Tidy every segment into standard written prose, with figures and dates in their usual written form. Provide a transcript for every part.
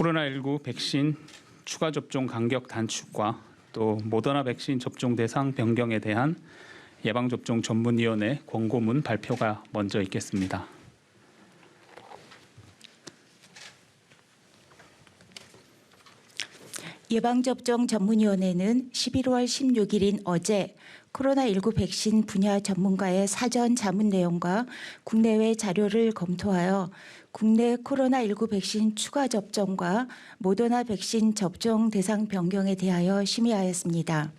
코로나19 백신 추가 접종 간격 단축과 또 모더나 백신 접종 대상 변경에 대한 예방접종 전문위원회 권고문 발표가 먼저 있겠습니다. 예방접종 전문위원회는 11월 16일인 어제 코로나19 백신 분야 전문가의 사전 자문 내용과 국내외 자료를 검토하여 국내 코로나19 백신 추가 접종과 모더나 백신 접종 대상 변경에 대하여 심의하였습니다.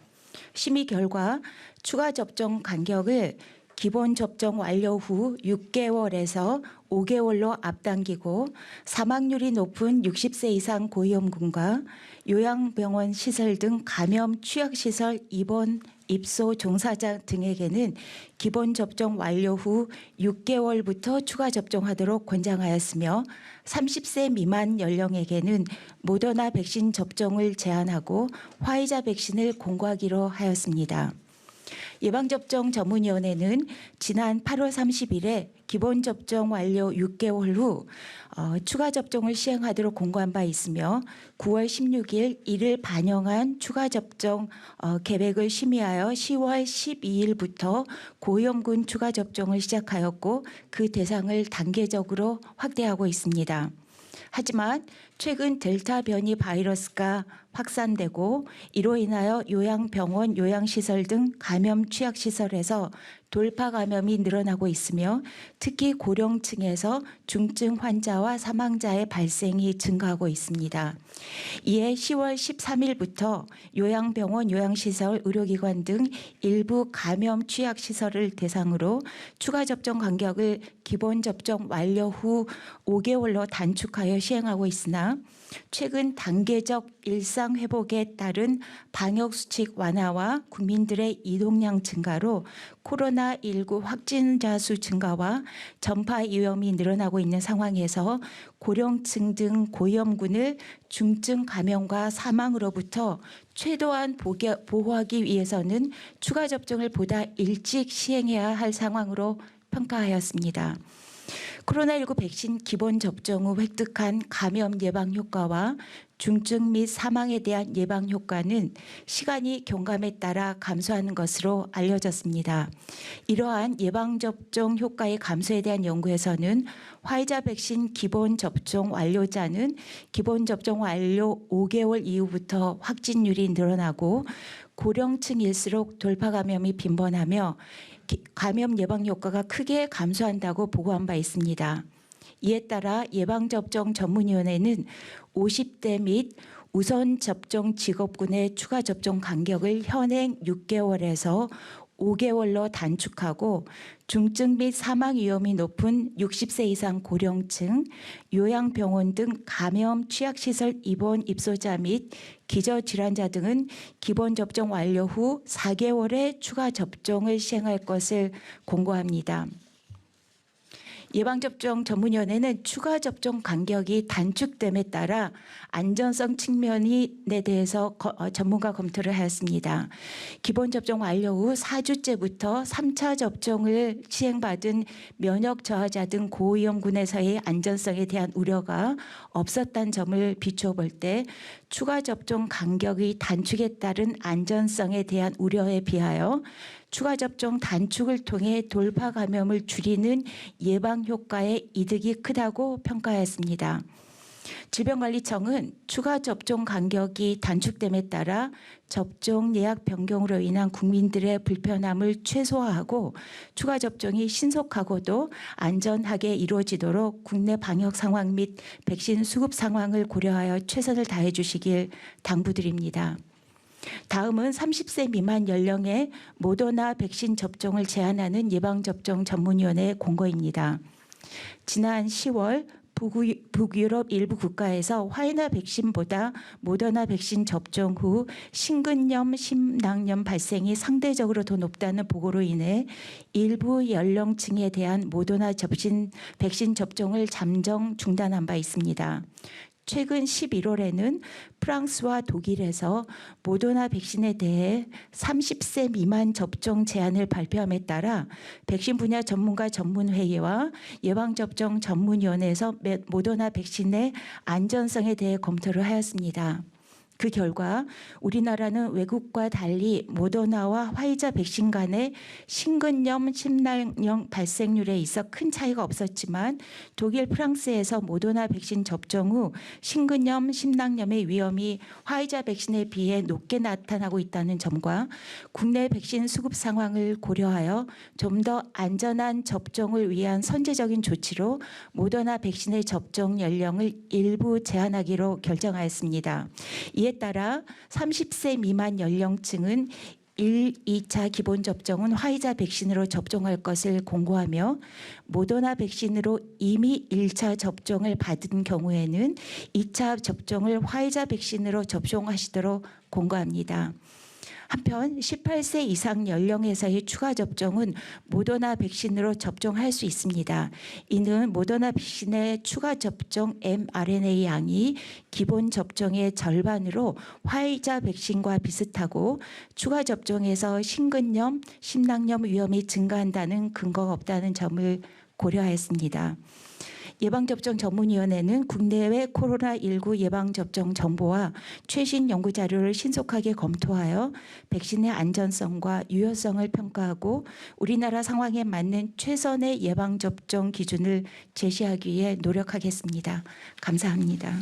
심의 결과 추가 접종 간격을 기본 접종 완료 후 6개월에서 5개월로 앞당기고 사망률이 높은 60세 이상 고위험군과 요양병원 시설 등 감염 취약시설 입원 입소 종사자 등에게는 기본 접종 완료 후 6개월부터 추가 접종하도록 권장하였으며 30세 미만 연령에게는 모더나 백신 접종을 제한하고 화이자 백신을 공고하기로 하였습니다. 예방접종 전문위원회는 지난 8월 30일에 기본 접종 완료 6개월 후 추가 접종을 시행하도록 공고한 바 있으며 9월 16일 이를 반영한 추가 접종 계획을 심의하여 10월 12일부터 고위험군 추가 접종을 시작하였고 그 대상을 단계적으로 확대하고 있습니다. 하지만 최근 델타 변이 바이러스가 확산되고 이로 인하여 요양병원, 요양시설 등 감염 취약시설에서 돌파 감염이 늘어나고 있으며 특히 고령층에서 중증 환자와 사망자의 발생이 증가하고 있습니다. 이에 10월 13일부터 요양병원, 요양시설, 의료기관 등 일부 감염 취약시설을 대상으로 추가 접종 간격을 기본 접종 완료 후 5개월로 단축하여 시행하고 있으나 최근 단계적 일상 회복에 따른 방역수칙 완화와 국민들의 이동량 증가로 코로나19 확진자 수 증가와 전파 위험이 늘어나고 있는 상황에서 고령층 등 고위험군을 중증 감염과 사망으로부터 최대한 보호하기 위해서는 추가 접종을 보다 일찍 시행해야 할 상황으로 평가하였습니다. 코로나19 백신 기본 접종 후 획득한 감염 예방 효과와 중증 및 사망에 대한 예방 효과는 시간이 경감에 따라 감소하는 것으로 알려졌습니다. 이러한 예방 접종 효과의 감소에 대한 연구에서는 화이자 백신 기본 접종 완료자는 기본 접종 완료 5개월 이후부터 확진율이 늘어나고 고령층일수록 돌파 감염이 빈번하며 감염 예방 효과가 크게 감소한다고 보고한 바 있습니다. 이에 따라 예방접종 전문위원회는 50대 및 우선 접종 직업군의 추가 접종 간격을 현행 6개월에서 5개월로 단축하고 중증 및 사망 위험이 높은 60세 이상 고령층, 요양병원 등 감염 취약시설 입원 입소자 및 기저질환자 등은 기본 접종 완료 후 4개월의 추가 접종을 시행할 것을 공고합니다. 예방접종 전문위원회는 추가 접종 간격이 단축됨에 따라 안전성 측면에 대해서 전문가 검토를 하였습니다. 기본 접종 완료 후 4주째부터 3차 접종을 시행받은 면역 저하자 등 고위험군에서의 안전성에 대한 우려가 없었다는 점을 비추어 볼 때 추가 접종 간격의 단축에 따른 안전성에 대한 우려에 비하여 추가 접종 단축을 통해 돌파 감염을 줄이는 예방 효과의 이득이 크다고 평가했습니다. 질병관리청은 추가 접종 간격이 단축됨에 따라 접종 예약 변경으로 인한 국민들의 불편함을 최소화하고 추가 접종이 신속하고도 안전하게 이루어지도록 국내 방역 상황 및 백신 수급 상황을 고려하여 최선을 다해 주시길 당부드립니다. 다음은 30세 미만 연령의 모더나 백신 접종을 제한하는 예방접종 전문위원회 공고입니다. 지난 10월 북유럽 일부 국가에서 화이자 백신보다 모더나 백신 접종 후 심근염, 심낭염 발생이 상대적으로 더 높다는 보고로 인해 일부 연령층에 대한 모더나 백신 접종을 잠정 중단한 바 있습니다. 최근 11월에는 프랑스와 독일에서 모더나 백신에 대해 30세 미만 접종 제한을 발표함에 따라 백신 분야 전문가 전문회의와 예방접종 전문위원회에서 모더나 백신의 안전성에 대해 검토를 하였습니다. 그 결과 우리나라는 외국과 달리 모더나와 화이자 백신 간의 심근염, 심낭염 발생률에 있어 큰 차이가 없었지만 독일, 프랑스에서 모더나 백신 접종 후 심근염, 심낭염의 위험이 화이자 백신에 비해 높게 나타나고 있다는 점과 국내 백신 수급 상황을 고려하여 좀 더 안전한 접종을 위한 선제적인 조치로 모더나 백신의 접종 연령을 일부 제한하기로 결정하였습니다. 이에 따라 30세 미만 연령층은 1, 2차 기본 접종은 화이자 백신으로 접종할 것을 공고하며 모더나 백신으로 이미 1차 접종을 받은 경우에는 2차 접종을 화이자 백신으로 접종하시도록 공고합니다. 한편 18세 이상 연령에서의 추가 접종은 모더나 백신으로 접종할 수 있습니다. 이는 모더나 백신의 추가 접종 mRNA 양이 기본 접종의 절반으로 화이자 백신과 비슷하고 추가 접종에서 심근염, 심낭염 위험이 증가한다는 근거가 없다는 점을 고려하였습니다. 예방접종 전문위원회는 국내외 코로나19 예방접종 정보와 최신 연구자료를 신속하게 검토하여 백신의 안전성과 유효성을 평가하고 우리나라 상황에 맞는 최선의 예방접종 기준을 제시하기 위해 노력하겠습니다. 감사합니다.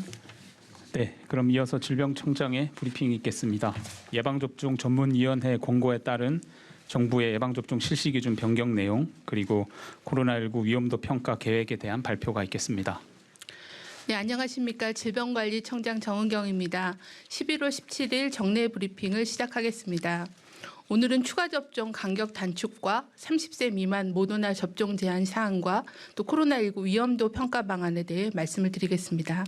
네, 그럼 이어서 질병청장의 브리핑이 있겠습니다. 예방접종 전문위원회 권고에 따른 정부의 예방접종 실시기준 변경 내용 그리고 코로나19 위험도 평가 계획에 대한 발표가 있겠습니다. 네, 안녕하십니까. 질병관리청장 정은경입니다. 11월 17일 정례 브리핑을 시작하겠습니다. 오늘은 추가 접종 간격 단축과 30세 미만 모더나 접종 제한 사항과 또 코로나19 위험도 평가 방안에 대해 말씀을 드리겠습니다.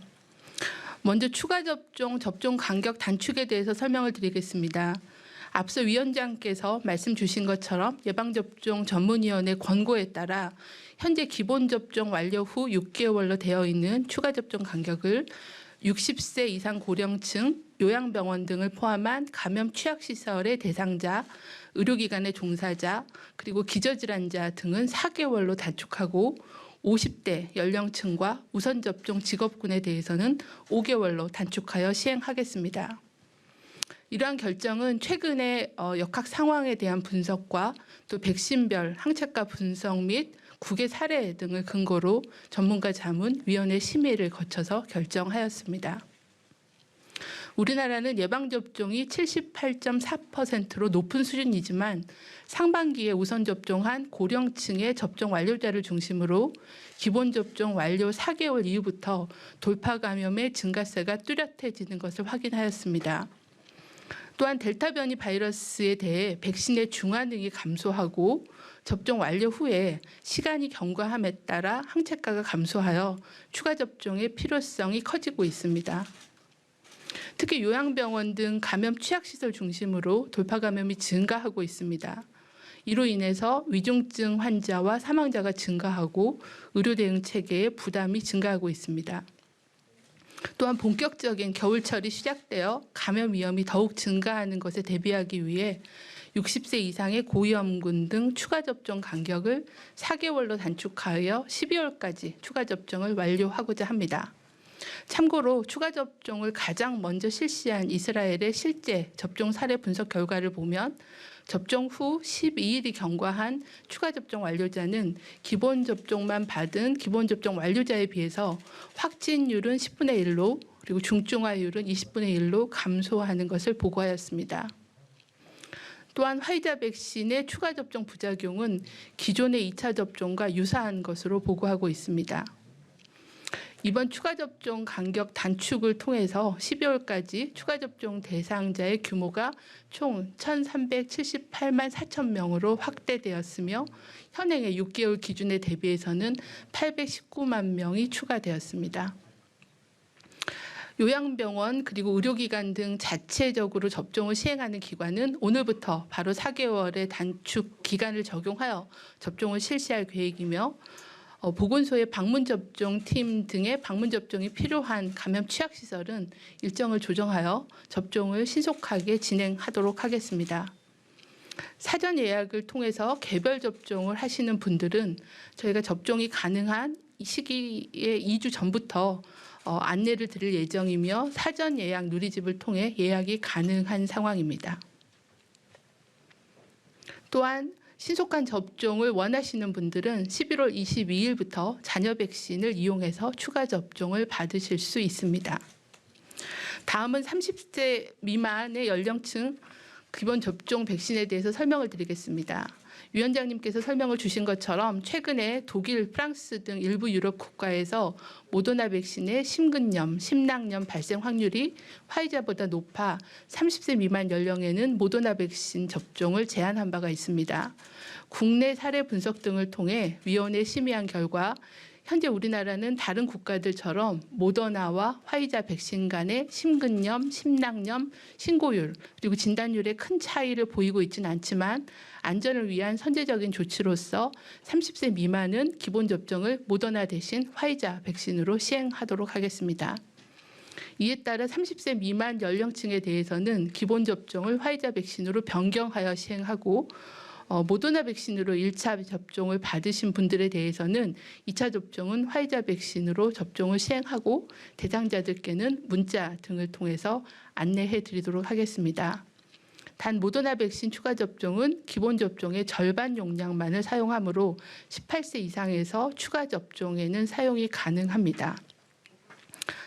먼저 추가 접종 간격 단축에 대해서 설명을 드리겠습니다. 앞서 위원장께서 말씀 주신 것처럼 예방접종 전문위원회 권고에 따라 현재 기본 접종 완료 후 6개월로 되어 있는 추가 접종 간격을 60세 이상 고령층, 요양병원 등을 포함한 감염 취약시설의 대상자, 의료기관의 종사자, 그리고 기저질환자 등은 4개월로 단축하고 50대 연령층과 우선접종 직업군에 대해서는 5개월로 단축하여 시행하겠습니다. 이러한 결정은 최근의 역학 상황에 대한 분석과 또 백신별 항체가 분석 및 국외 사례 등을 근거로 전문가 자문 위원회 심의를 거쳐서 결정하였습니다. 우리나라는 예방접종이 78.4%로 높은 수준이지만 상반기에 우선 접종한 고령층의 접종 완료자를 중심으로 기본 접종 완료 4개월 이후부터 돌파 감염의 증가세가 뚜렷해지는 것을 확인하였습니다. 또한 델타 변이 바이러스에 대해 백신의 중환능이 감소하고 접종 완료 후에 시간이 경과함에 따라 항체가가 감소하여 추가 접종의 필요성이 커지고 있습니다. 특히 요양병원 등 감염 취약시설 중심으로 돌파 감염이 증가하고 있습니다. 이로 인해서 위중증 환자와 사망자가 증가하고 의료 대응 체계의 부담이 증가하고 있습니다. 또한 본격적인 겨울철이 시작되어 감염 위험이 더욱 증가하는 것에 대비하기 위해 60세 이상의 고위험군 등 추가 접종 간격을 4개월로 단축하여 12월까지 추가 접종을 완료하고자 합니다. 참고로 추가 접종을 가장 먼저 실시한 이스라엘의 실제 접종 사례 분석 결과를 보면 접종 후 12일이 경과한 추가 접종 완료자는 기본 접종만 받은 기본 접종 완료자에 비해서 확진율은 10분의 1로 그리고 중증화율은 20분의 1로 감소하는 것을 보고하였습니다. 또한 화이자 백신의 추가 접종 부작용은 기존의 2차 접종과 유사한 것으로 보고하고 있습니다. 이번 추가 접종 간격 단축을 통해서 12월까지 추가 접종 대상자의 규모가 총 1,378만 4천 명으로 확대되었으며 현행의 6개월 기준에 대비해서는 819만 명이 추가되었습니다. 요양병원 그리고 의료기관 등 자체적으로 접종을 시행하는 기관은 오늘부터 바로 4개월의 단축 기간을 적용하여 접종을 실시할 계획이며 보건소의 방문 접종 팀 등의 방문 접종이 필요한 감염 취약 시설은 일정을 조정하여 접종을 신속하게 진행하도록 하겠습니다. 사전 예약을 통해서 개별 접종을 하시는 분들은 저희가 접종이 가능한 이 시기에 2주 전부터 안내를 드릴 예정이며 사전 예약 누리집을 통해 예약이 가능한 상황입니다. 또한 신속한 접종을 원하시는 분들은 11월 22일부터 잔여 백신을 이용해서 추가 접종을 받으실 수 있습니다. 다음은 30세 미만의 연령층 기본 접종 백신에 대해서 설명을 드리겠습니다. 위원장님께서 설명을 주신 것처럼 최근에 독일, 프랑스 등 일부 유럽 국가에서 모더나 백신의 심근염, 심낭염 발생 확률이 화이자보다 높아 30세 미만 연령에는 모더나 백신 접종을 제한한 바가 있습니다. 국내 사례 분석 등을 통해 위원회 심의한 결과 현재 우리나라는 다른 국가들처럼 모더나와 화이자 백신 간의 심근염, 심낭염, 신고율 그리고 진단율에 큰 차이를 보이고 있지는 않지만 안전을 위한 선제적인 조치로서 30세 미만은 기본 접종을 모더나 대신 화이자 백신으로 시행하도록 하겠습니다. 이에 따라 30세 미만 연령층에 대해서는 기본 접종을 화이자 백신으로 변경하여 시행하고 모더나 백신으로 1차 접종을 받으신 분들에 대해서는 2차 접종은 화이자 백신으로 접종을 시행하고 대상자들께는 문자 등을 통해서 안내해 드리도록 하겠습니다. 단 모더나 백신 추가 접종은 기본 접종의 절반 용량만을 사용하므로 18세 이상에서 추가 접종에는 사용이 가능합니다.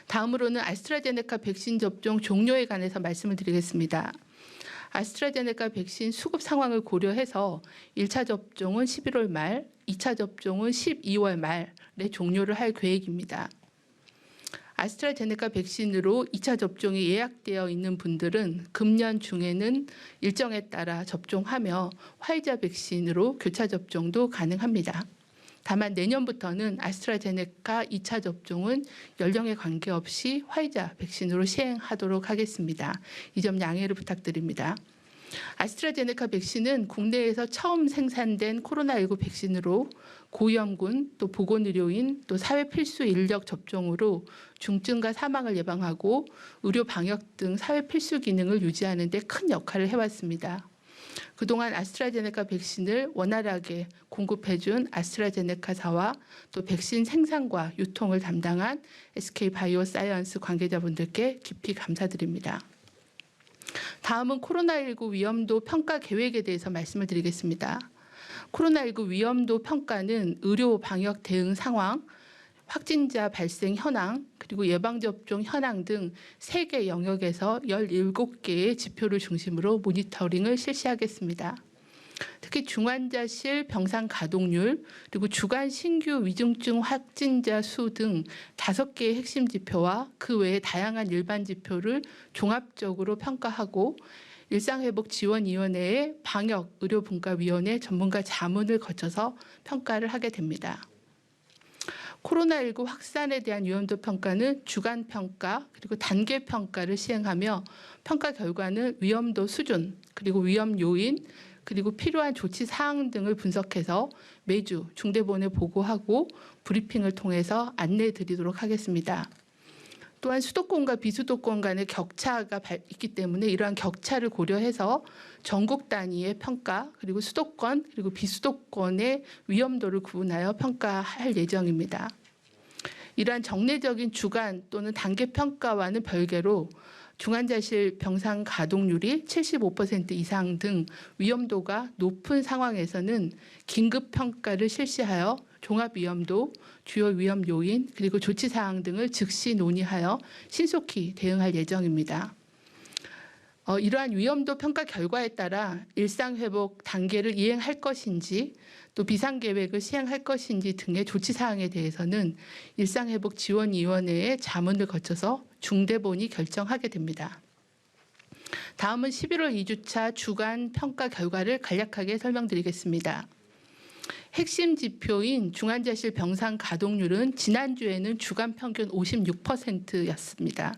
다음으로는 아스트라제네카 백신 접종 종료에 관해서 말씀을 드리겠습니다. 아스트라제네카 백신 수급 상황을 고려해서 1차 접종은 11월 말, 2차 접종은 12월 말에 종료를 할 계획입니다. 아스트라제네카 백신으로 2차 접종이 예약되어 있는 분들은 금년 중에는 일정에 따라 접종하며 화이자 백신으로 교차 접종도 가능합니다. 다만 내년부터는 아스트라제네카 2차 접종은 연령에 관계없이 화이자 백신으로 시행하도록 하겠습니다. 이 점 양해를 부탁드립니다. 아스트라제네카 백신은 국내에서 처음 생산된 코로나19 백신으로 고위험군, 또 보건의료인, 또 사회 필수 인력 접종으로 중증과 사망을 예방하고 의료 방역 등 사회 필수 기능을 유지하는 데 큰 역할을 해왔습니다. 그동안 아스트라제네카 백신을 원활하게 공급해준 아스트라제네카사와 또 백신 생산과 유통을 담당한 SK바이오사이언스 관계자분들께 깊이 감사드립니다. 다음은 코로나19 위험도 평가 계획에 대해서 말씀을 드리겠습니다. 코로나19 위험도 평가는 의료 방역 대응 상황, 확진자 발생 현황, 그리고 예방접종 현황 등 3개 영역에서 17개의 지표를 중심으로 모니터링을 실시하겠습니다. 특히 중환자실 병상 가동률, 그리고 주간 신규 위중증 확진자 수 등 5개의 핵심 지표와 그 외의 다양한 일반 지표를 종합적으로 평가하고 일상회복지원위원회의 방역의료분과위원회 전문가 자문을 거쳐서 평가를 하게 됩니다. 코로나19 확산에 대한 위험도 평가는 주간 평가 그리고 단계 평가를 시행하며 평가 결과는 위험도 수준 그리고 위험 요인 그리고 필요한 조치 사항 등을 분석해서 매주 중대본에 보고하고 브리핑을 통해서 안내해 드리도록 하겠습니다. 또한 수도권과 비수도권 간의 격차가 있기 때문에 이러한 격차를 고려해서 전국 단위의 평가 그리고 수도권 그리고 비수도권의 위험도를 구분하여 평가할 예정입니다. 이러한 정례적인 주간 또는 단계 평가와는 별개로 중환자실 병상 가동률이 75% 이상 등 위험도가 높은 상황에서는 긴급 평가를 실시하여 종합 위험도, 주요 위험 요인, 그리고 조치 사항 등을 즉시 논의하여 신속히 대응할 예정입니다. 이러한 위험도 평가 결과에 따라 일상회복 단계를 이행할 것인지 또 비상계획을 시행할 것인지 등의 조치 사항에 대해서는 일상회복지원위원회의 자문을 거쳐서 중대본이 결정하게 됩니다. 다음은 11월 2주차 주간 평가 결과를 간략하게 설명드리겠습니다. 핵심 지표인 중환자실 병상 가동률은 지난주에는 주간 평균 56%였습니다.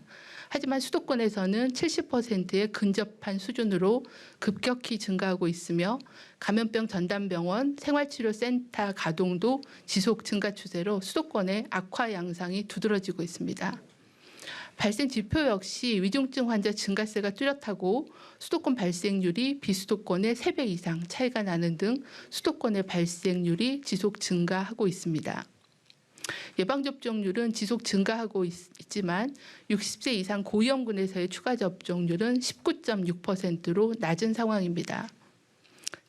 하지만 수도권에서는 70%에 근접한 수준으로 급격히 증가하고 있으며 감염병 전담병원, 생활치료센터 가동도 지속 증가 추세로 수도권의 악화 양상이 두드러지고 있습니다. 발생 지표 역시 위중증 환자 증가세가 뚜렷하고 수도권 발생률이 비수도권의 3배 이상 차이가 나는 등 수도권의 발생률이 지속 증가하고 있습니다. 예방접종률은 지속 증가하고 있지만 60세 이상 고위험군에서의 추가 접종률은 19.6%로 낮은 상황입니다.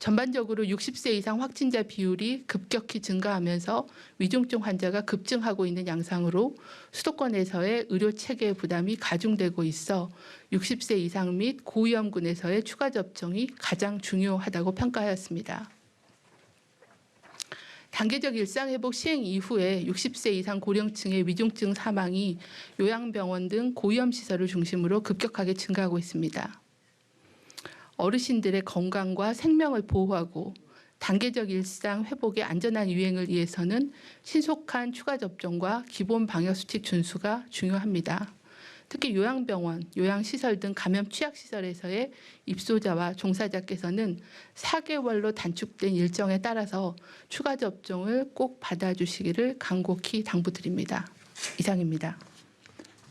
전반적으로 60세 이상 확진자 비율이 급격히 증가하면서 위중증 환자가 급증하고 있는 양상으로 수도권에서의 의료 체계 부담이 가중되고 있어 60세 이상 및 고위험군에서의 추가 접종이 가장 중요하다고 평가하였습니다. 단계적 일상회복 시행 이후에 60세 이상 고령층의 위중증 사망이 요양병원 등 고위험시설을 중심으로 급격하게 증가하고 있습니다. 어르신들의 건강과 생명을 보호하고 단계적 일상 회복의 안전한 유행을 위해서는 신속한 추가 접종과 기본 방역수칙 준수가 중요합니다. 특히 요양병원, 요양시설 등 감염 취약시설에서의 입소자와 종사자께서는 4개월로 단축된 일정에 따라서 추가 접종을 꼭 받아주시기를 간곡히 당부드립니다. 이상입니다.